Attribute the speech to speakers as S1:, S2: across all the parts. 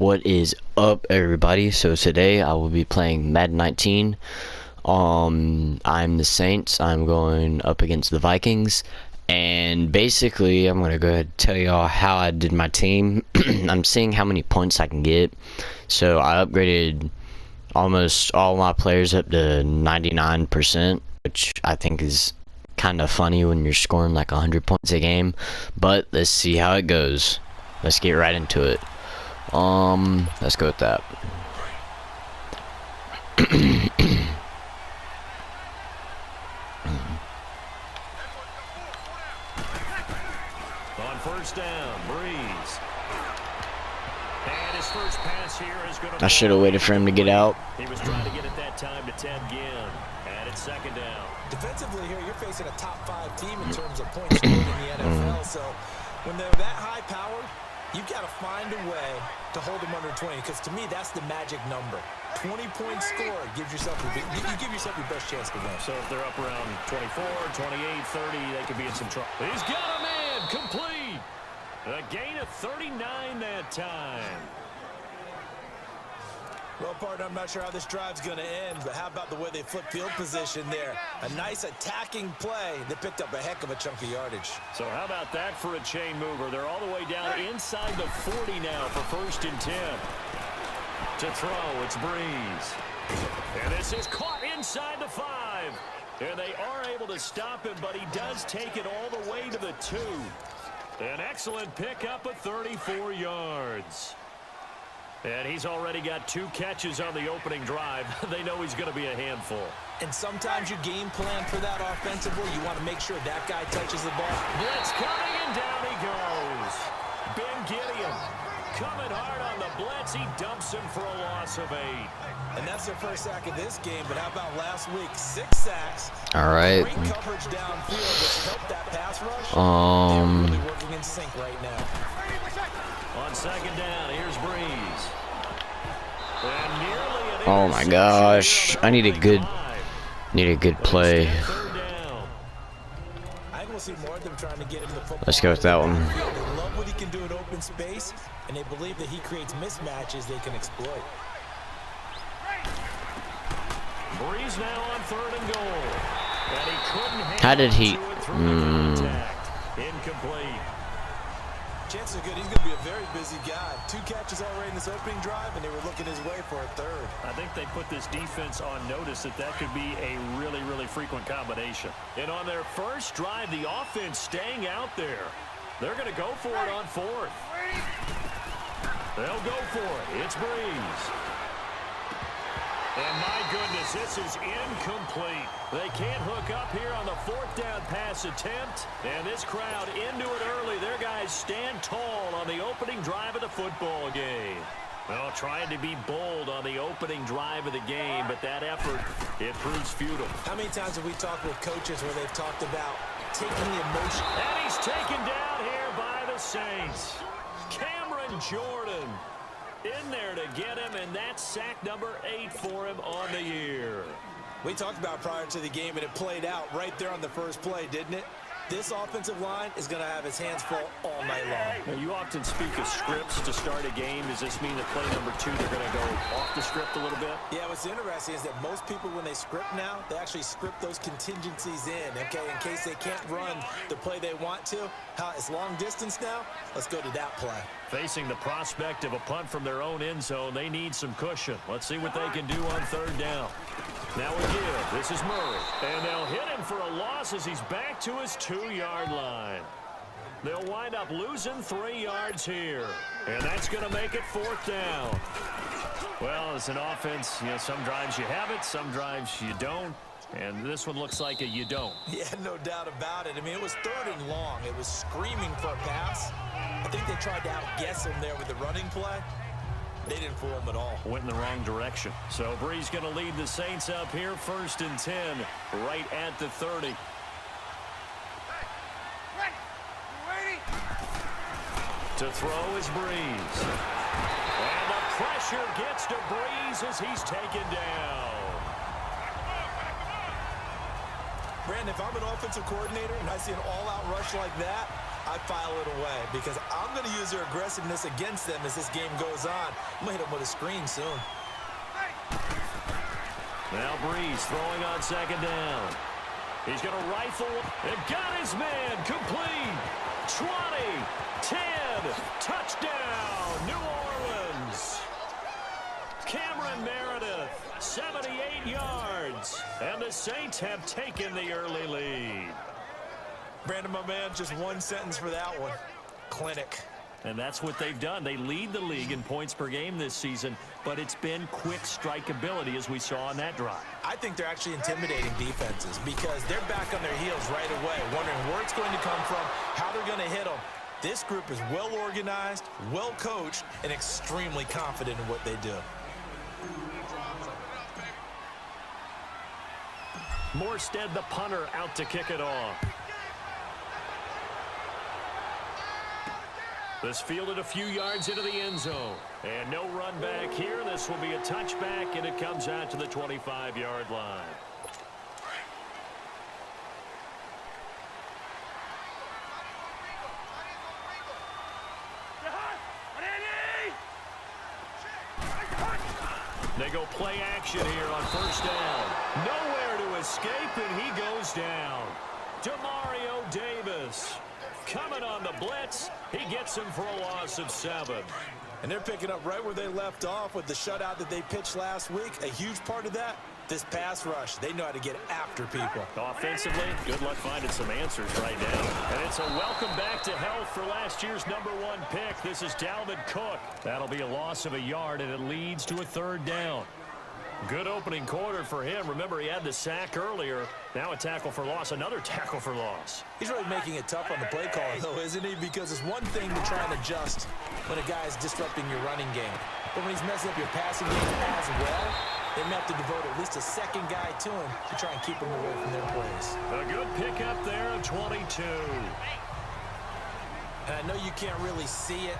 S1: What is up, everybody? So today I will be playing Madden 19. I'm the Saints. I'm going up against the Vikings, and basically I'm gonna go ahead and tell y'all how I did my team. I'm seeing how many points I can get. So I upgraded almost all my players up to 99%, which I think is kind of funny when you're scoring like 100 points a game. But let's see how it goes. Let's get right into it. Let's go with that.
S2: On first down, Breeze. And his first pass here is going to.
S1: I should have waited for him to get out.
S2: He was trying to get it that time to Ted Ginn. And it's second down.
S3: Defensively here, you're facing a top 5 team in terms of points scored in the NFL. So when they're that high powered, you've got to find a way to hold them under 20, because to me that's the magic number. 20 points scored gives yourself you give yourself your best chance to win.
S2: So if they're up around 24, 28, 30, they could be in some trouble. He's got a man complete. A gain of 39 that time.
S3: Well, partner, I'm not sure how this drive's going to end, but how about the way they flip field position there? A nice attacking play. They picked up a heck of a chunk of yardage.
S2: So how about that for a chain mover? They're all the way down inside the 40 now for first and 10. To throw, it's Breeze. And this is caught inside the 5. And they are able to stop him, but he does take it all the way to the 2. An excellent pickup of 34 yards. And he's already got 2 catches on the opening drive. They know he's going to be a handful.
S3: And sometimes you game plan for that offensively. You want to make sure that guy touches the ball.
S2: Blitz coming, and down he goes. Ben Gideon coming hard on the blitz. He dumps him for a loss of 8.
S3: And that's their first sack of this game. But how about last week? 6 sacks.
S1: All right.
S3: Great coverage downfield, which helped that pass rush. They're really working in sync right now.
S2: On second down, here's Breeze.
S1: Oh my gosh, I need a good play.
S3: I will see more of them trying to get him the football.
S1: Let's go with that one.
S3: They love what he can do in open space, and they believe that he creates mismatches they can exploit.
S2: Breeze now on 3rd and goal. And he couldn't
S1: How did he?
S2: Incomplete.
S3: Chances are good he's going to be a very busy guy. 2 catches already in this opening drive, and they were looking his way for a 3rd.
S2: I think they put this defense on notice that that could be a really, really frequent combination. And on their first drive, the offense staying out there. They're going to go for it on 4th. They'll go for it. It's Breeze. And my goodness, this is incomplete. They can't hook up here on the 4th down pass attempt. And this crowd into it early. Their guys stand tall on the opening drive of the football game. Well, trying to be bold on the opening drive of the game, but that effort, it proves futile.
S3: How many times have we talked with coaches where they've talked about taking the emotion?
S2: And he's taken down here by the Saints. Cameron Jordan in there to get him, and that's sack number 8 for him on the year.
S3: We talked about prior to the game, and it played out right there on the first play, didn't it? This offensive line is going to have his hands full all night long.
S2: Now, you often speak of scripts to start a game. Does this mean that play number 2, they're going to go off the script a little bit?
S3: Yeah, what's interesting is that most people, when they script now, they actually script those contingencies in, okay, in case they can't run the play they want to. It's long distance now. Let's go to that play.
S2: Facing the prospect of a punt from their own end zone, they need some cushion. Let's see what they can do on 3rd down. Now a give. This is Murray. And they'll hit him for a loss as he's back to his 2-yard line. They'll wind up losing 3 yards here. And that's going to make it 4th down. Well, as an offense, some drives you have it, some drives you don't. And this one looks like a you don't.
S3: Yeah, no doubt about it. I mean, it was 3rd and long. It was screaming for a pass. I think they tried to outguess him there with the running play. They didn't fool him at all.
S2: Went in the wrong direction. So Breeze going to lead the Saints up here, 1st and 10, right at the 30. To throw is Breeze. And the pressure gets to Breeze as he's taken down.
S3: Brandon, if I'm an offensive coordinator and I see an all-out rush like that, I file it away because I'm going to use their aggressiveness against them as this game goes on. I'm going to hit them with a screen soon.
S2: Now Breeze throwing on second down. He's going to rifle and got his man complete. 20, 10, touchdown, New Orleans. Cameron Meredith, 78 yards. And the Saints have taken the early lead.
S3: Brandon, my man, just one sentence for that one. Clinic.
S2: And that's what they've done. They lead the league in points per game this season, but it's been quick strike ability as we saw on that drive.
S3: I think they're actually intimidating defenses because they're back on their heels right away, wondering where it's going to come from, how they're going to hit them. This group is well organized, well coached, and extremely confident in what they do.
S2: Morstead, the punter, out to kick it off. This fielded a few yards into the end zone. And no run back here. This will be a touchback, and it comes out to the 25-yard line. They go play action here on first down. Nowhere to escape, and he goes down. Demario Davis coming on the blitz. He gets him for a loss of 7.
S3: And they're picking up right where they left off with the shutout that they pitched last week. A huge part of that, this pass rush. They know how to get after people.
S2: Offensively, good luck finding some answers right now. And it's a welcome back to health for last year's #1 pick. This is Dalvin Cook. That'll be a loss of a yard, and it leads to a 3rd down. Good opening quarter for him. Remember, he had the sack earlier. Now a tackle for loss, another tackle for loss.
S3: He's really making it tough on the play caller, though, isn't he? Because it's one thing to try and adjust when a guy is disrupting your running game. But when he's messing up your passing game as well, they may have to devote at least a second guy to him to try and keep him away from their plays.
S2: A good pickup there of 22.
S3: And I know you can't really see it,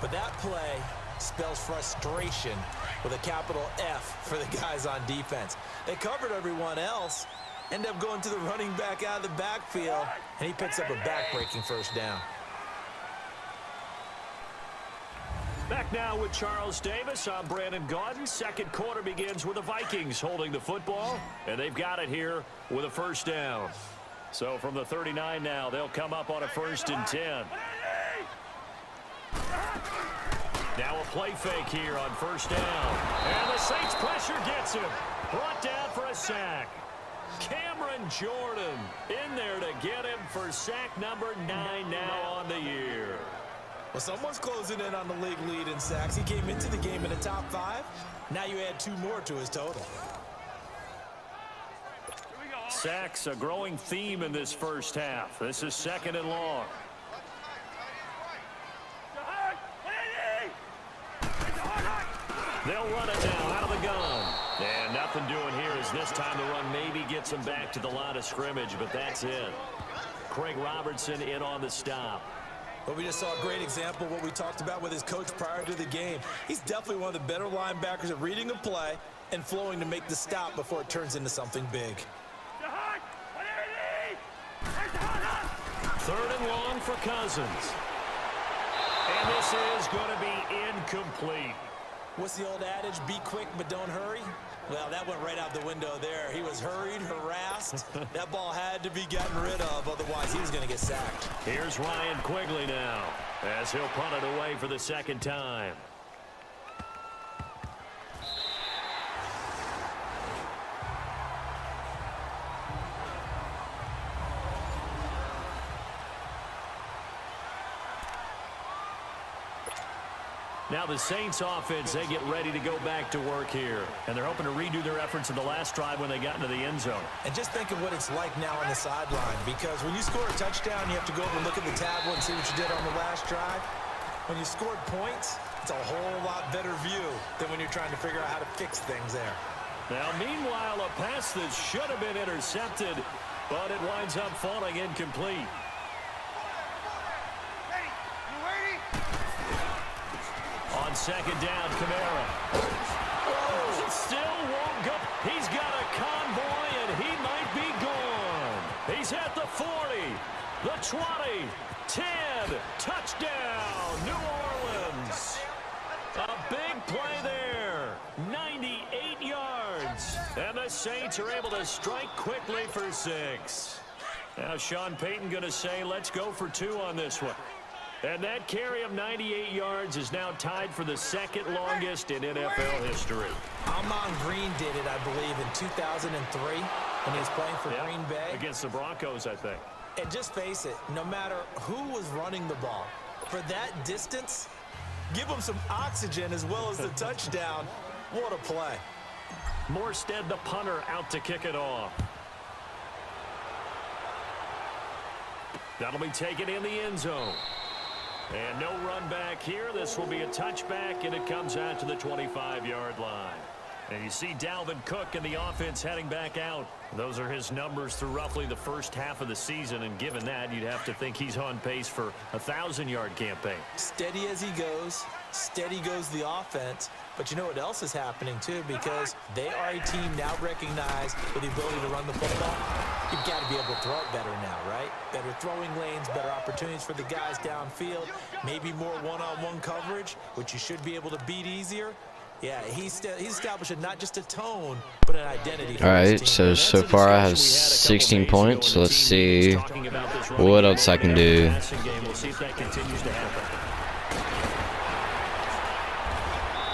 S3: but that play spells frustration with a capital F for the guys on defense. They covered everyone else, end up going to the running back out of the backfield, and he picks up a back-breaking 1st down.
S2: Back now with Charles Davis. I'm Brandon Gaudin. Second quarter begins with the Vikings holding the football, and they've got it here with a 1st down. So from the 39 now, they'll come up on a 1st and 10. Now a play fake here on 1st down. And the Saints pressure gets him. Brought down for a sack. Cameron Jordan in there to get him for sack number 9 now on the year.
S3: Well, someone's closing in on the league lead in sacks. He came into the game in the top 5. Now you add 2 more to his total.
S2: Sacks, a growing theme in this first half. This is 2nd and long. They'll run it now out of the gun. And nothing doing here as this time the run maybe gets them back to the line of scrimmage, but that's it. Craig Robertson in on the stop.
S3: Well, we just saw a great example of what we talked about with his coach prior to the game. He's definitely one of the better linebackers at reading a play and flowing to make the stop before it turns into something big.
S2: 3rd and long for Cousins. And this is going to be incomplete.
S3: What's the old adage? Be quick, but don't hurry. Well, that went right out the window there. He was hurried, harassed. That ball had to be gotten rid of, otherwise he was going to get sacked.
S2: Here's Ryan Quigley now as he'll punt it away for the 2nd time. Now the Saints offense, they get ready to go back to work here. And they're hoping to redo their efforts in the last drive when they got into the end zone.
S3: And just think of what it's like now on the sideline, because when you score a touchdown, you have to go over and look at the tablet and see what you did on the last drive. When you scored points, it's a whole lot better view than when you're trying to figure out how to fix things there.
S2: Now, meanwhile, a pass that should have been intercepted, but it winds up falling incomplete. On 2nd down, Kamara. Oh, still won't go. He's got a convoy, and he might be gone. He's at the 40, the 20, 10. Saints are able to strike quickly for 6. Now Sean Payton going to say, let's go for 2 on this one. And that carry of 98 yards is now tied for the second longest in NFL history.
S3: Amon Green did it, I believe, in 2003 when he was playing for Green Bay.
S2: Against the Broncos, I think.
S3: And just face it, no matter who was running the ball, for that distance, give them some oxygen as well as the touchdown. What a play.
S2: Morstead, the punter, out to kick it off. That'll be taken in the end zone. And no run back here. This will be a touchback, and it comes out to the 25-yard line. And you see Dalvin Cook and the offense heading back out. Those are his numbers through roughly the first half of the season, and given that, you'd have to think he's on pace for a 1,000-yard campaign.
S3: Steady as he goes, steady goes the offense. But you know what else is happening, too, because they are a team now recognized with the ability to run the football. You've got to be able to throw it better now, right? Better throwing lanes, better opportunities for the guys downfield, maybe more one-on-one coverage, which you should be able to beat easier. Yeah, he's establishing not just a tone, but an identity.
S1: All right, so far I have 16 points. Let's see what else I can do.
S2: We'll see if that continues to happen.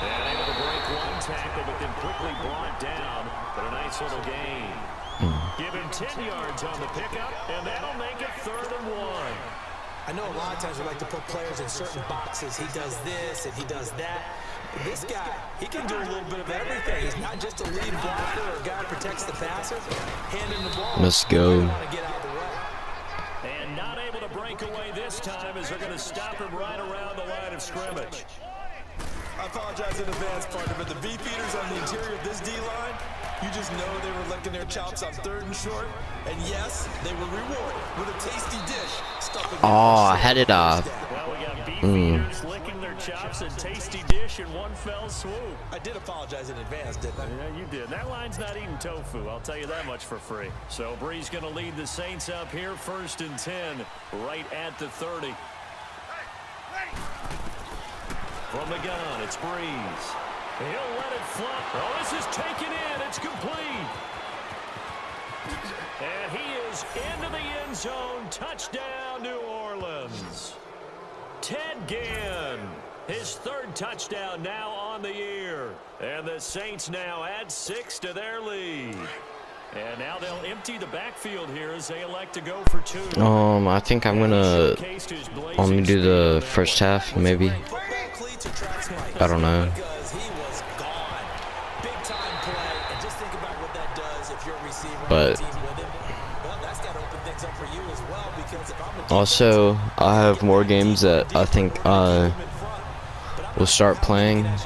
S2: And able to break one tackle, but then quickly brought down. But a nice little gain. Give him 10 yards on the pickup, and that'll make it 3rd and 1.
S3: I know a lot of times we like to put players in certain boxes. He does this and he does that. But this guy, he can do a little bit of everything. He's not just a lead blocker or a guy who protects the passer. Handing the ball.
S1: Let's go.
S2: And not able to break away this time as they're going to stop him right around the line of scrimmage.
S3: I apologize in advance, partner, but the beefeaters on the interior of this D-line, you just know they were licking their chops on 3rd and short. And yes, they were rewarded with a tasty dish.
S1: Oh, I had it off.
S2: Well, we got beefeaters licking their chops and tasty dish in one fell swoop.
S3: I did apologize in advance, didn't I?
S2: Yeah, you did. That line's not eating tofu. I'll tell you that much for free. So Brees going to lead the Saints up here, 1st and 10, right at the 30. From the gun, it's Brees. He'll let it fly. Oh, this is taken in. It's complete. And he is into the end zone. Touchdown, New Orleans. Ted Ginn, his 3rd touchdown now on the year. And the Saints now add 6 to their lead. And now they'll empty the backfield here as they elect to go for 2.
S1: I think I'm gonna do the first half, maybe. I don't know. But also, I have more games that I think will start playing. I'm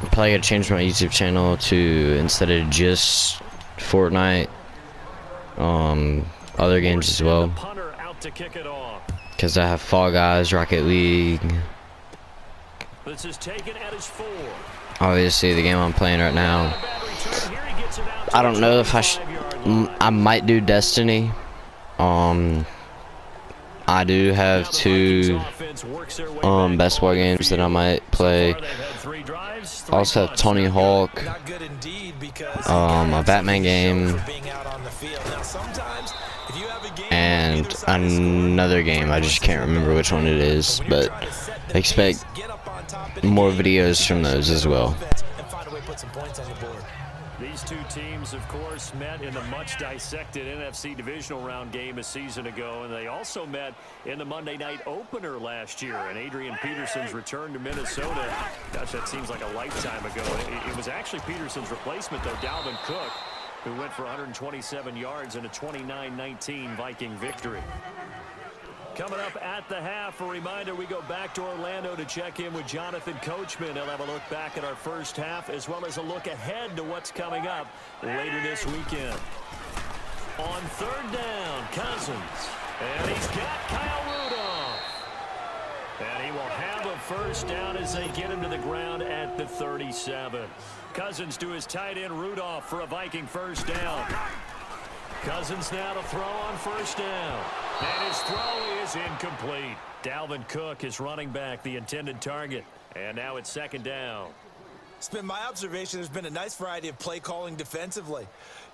S1: probably gonna change my YouTube channel to, instead of just Fortnite, other games as well. Because I have Fall Guys, Rocket League.
S2: This is taken at his 4.
S1: Obviously, the game I'm playing right now. I don't know if I might do Destiny. I do have 2 basketball games that I might play. I also have Tony Hawk, a Batman game, and another game. I just can't remember which one it is, but expect more videos from those as well.
S2: These two teams, of course, met in the much-dissected NFC divisional round game a season ago, and they also met in the Monday night opener last year. And Adrian Peterson's return to Minnesota, gosh, that seems like a lifetime ago. It was actually Peterson's replacement, though, Dalvin Cook, who went for 127 yards in a 29-19 Viking victory. Coming up at the half, a reminder, we go back to Orlando to check in with Jonathan Coachman. He'll have a look back at our first half, as well as a look ahead to what's coming up later this weekend. On 3rd down, Cousins. And he's got Kyle Rudolph. And he will have a first down as they get him to the ground at the 37. Cousins to his tight end, Rudolph, for a Viking first down. Cousins now to throw on 1st down. And his throw is incomplete. Dalvin Cook is running back, the intended target. And now it's 2nd down.
S3: It's been my observation there's been a nice variety of play calling defensively.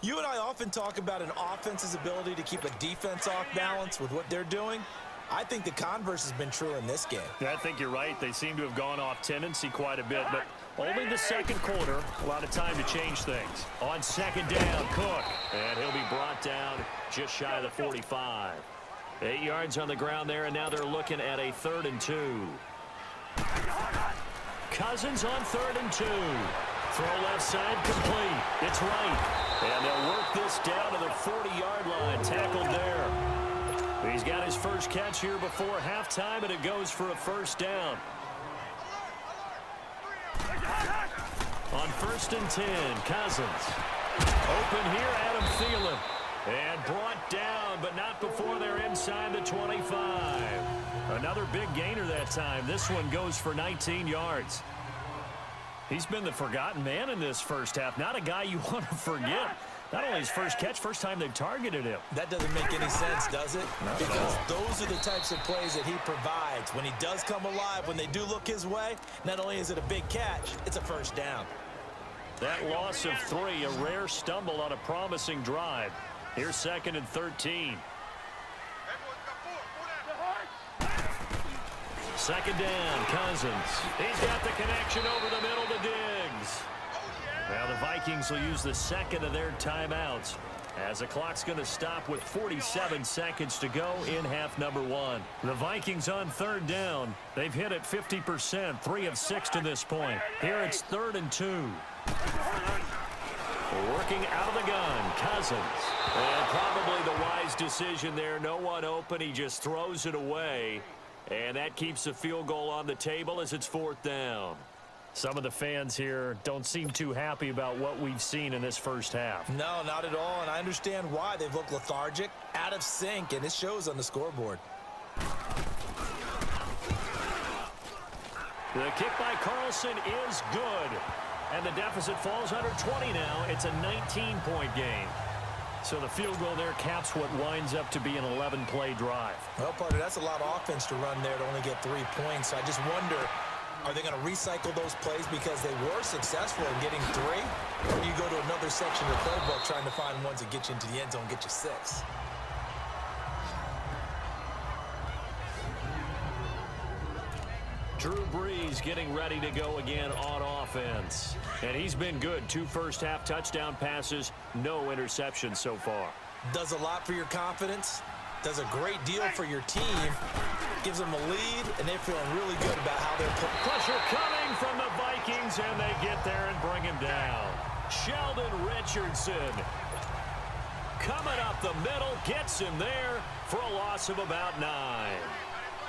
S3: You and I often talk about an offense's ability to keep a defense off balance with what they're doing. I think the converse has been true in this game.
S2: Yeah, I think you're right. They seem to have gone off tendency quite a bit, but only the second quarter. A lot of time to change things. On second down, Cook. And he'll be brought down just shy of the 45. 8 yards on the ground there, and now they're looking at a 3rd and 2. Cousins on 3rd and 2. Throw left side complete. It's right. And they'll work this down to the 40-yard line. Tackled there. He's got his first catch here before halftime, and it goes for a 1st down. On 1st and 10, Cousins. Open here, Adam Thielen. And brought down, but not before they're inside the 25. Another big gainer that time. This one goes for 19 yards. He's been the forgotten man in this first half. Not a guy you want to forget. Not only his first catch, first time they've targeted him.
S3: That doesn't make any sense, does it? Because those are the types of plays that he provides. When he does come alive, when they do look his way, not only is it a big catch, it's a 1st down.
S2: That loss of 3, a rare stumble on a promising drive. Here's 2nd and 13. 2nd down, Cousins. He's got the connection over the middle to Diggs. Now the Vikings will use the 2nd of their timeouts as the clock's going to stop with 47 seconds to go in half number 1. The Vikings on 3rd down. They've hit it 50%, 3 of 6 to this point. Here it's 3rd and 2. Working out of the gun, Cousins. And probably the wise decision there. No one open. He just throws it away. And that keeps the field goal on the table as it's 4th down. Some of the fans here don't seem too happy about what we've seen in this first half.
S3: No, not at all, and I understand why. They've looked lethargic, out of sync, and it shows on the scoreboard.
S2: The kick by Carlson is good. And the deficit falls under 20 now. It's a 19-point game. So the field goal there caps what winds up to be an 11-play drive.
S3: Well, partner, that's a lot of offense to run there to only get 3 points. So I just wonder, are they going to recycle those plays because they were successful in getting 3? Or do you go to another section of the playbook trying to find ones that get you into the end zone, get you 6?
S2: Drew Brees getting ready to go again on offense. And he's been good. 2 first-half touchdown passes, no interceptions so far.
S3: Does a lot for your confidence. Does a great deal for your team. Gives them a lead, and they're feeling really good about how they're playing.
S2: Pressure coming from the Vikings, and they get there and bring him down. Sheldon Richardson coming up the middle, gets him there for a loss of about 9.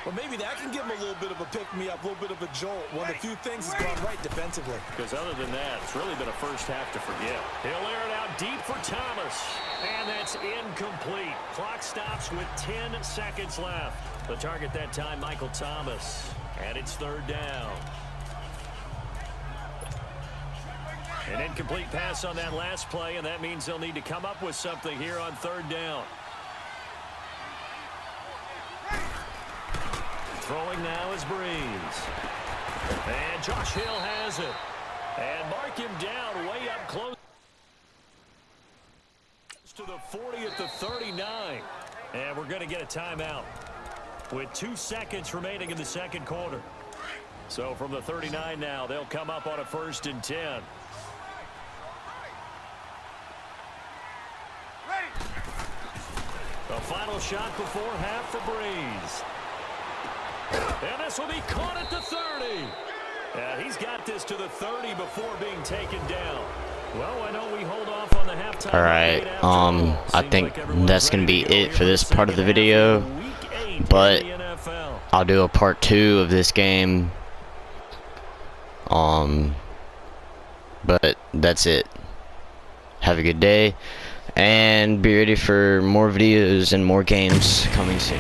S3: Well, maybe that can give him a little bit of a pick-me-up, a little bit of a jolt. One of the few things that's gone right defensively.
S2: Because other than that, it's really been a first half to forget. He'll air it out deep for Thomas. And that's incomplete. Clock stops with 10 seconds left. The target that time, Michael Thomas. And it's 3rd down. An incomplete pass on that last play, and that means they'll need to come up with something here on 3rd down. Throwing now is Brees. And Josh Hill has it. And mark him down way up close to the 40 at the 39. And we're going to get a timeout with 2 seconds remaining in the second quarter. So from the 39 now, they'll come up on a 1st and 10. The final shot before half for Brees. And this will be caught at the 30. Yeah, he's got this to the 30 before being taken down. Well, I know we hold off on the halftime.
S1: All right, I think that's going to be it for this part of the video. But I'll do a part 2 of this game. But that's it. Have a good day. And be ready for more videos and more games coming soon.